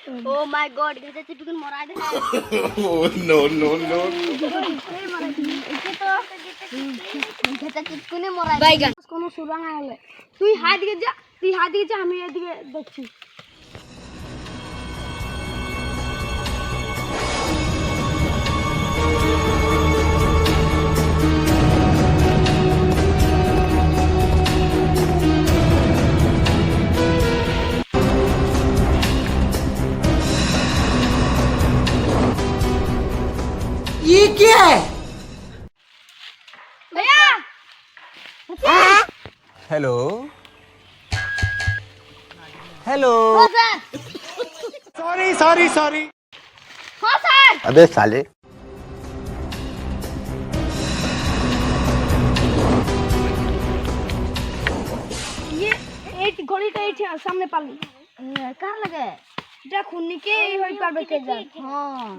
Oh my God घेता चिपकन मरा दे Oh no no no. घेता चिपकने मरा दे बैगन কোনো সুরা না হলে তুই হাত দিকে যা আমি এদিকে দেখছি ये क्या है? भैया हेलो हेलो हो सर Sorry sorry sorry. हो सर अबे साले ये एक ঘড়িটা এই সামনে পালি কার লাগে এটা খুনিকে এই হই পারবে কে জান হ্যাঁ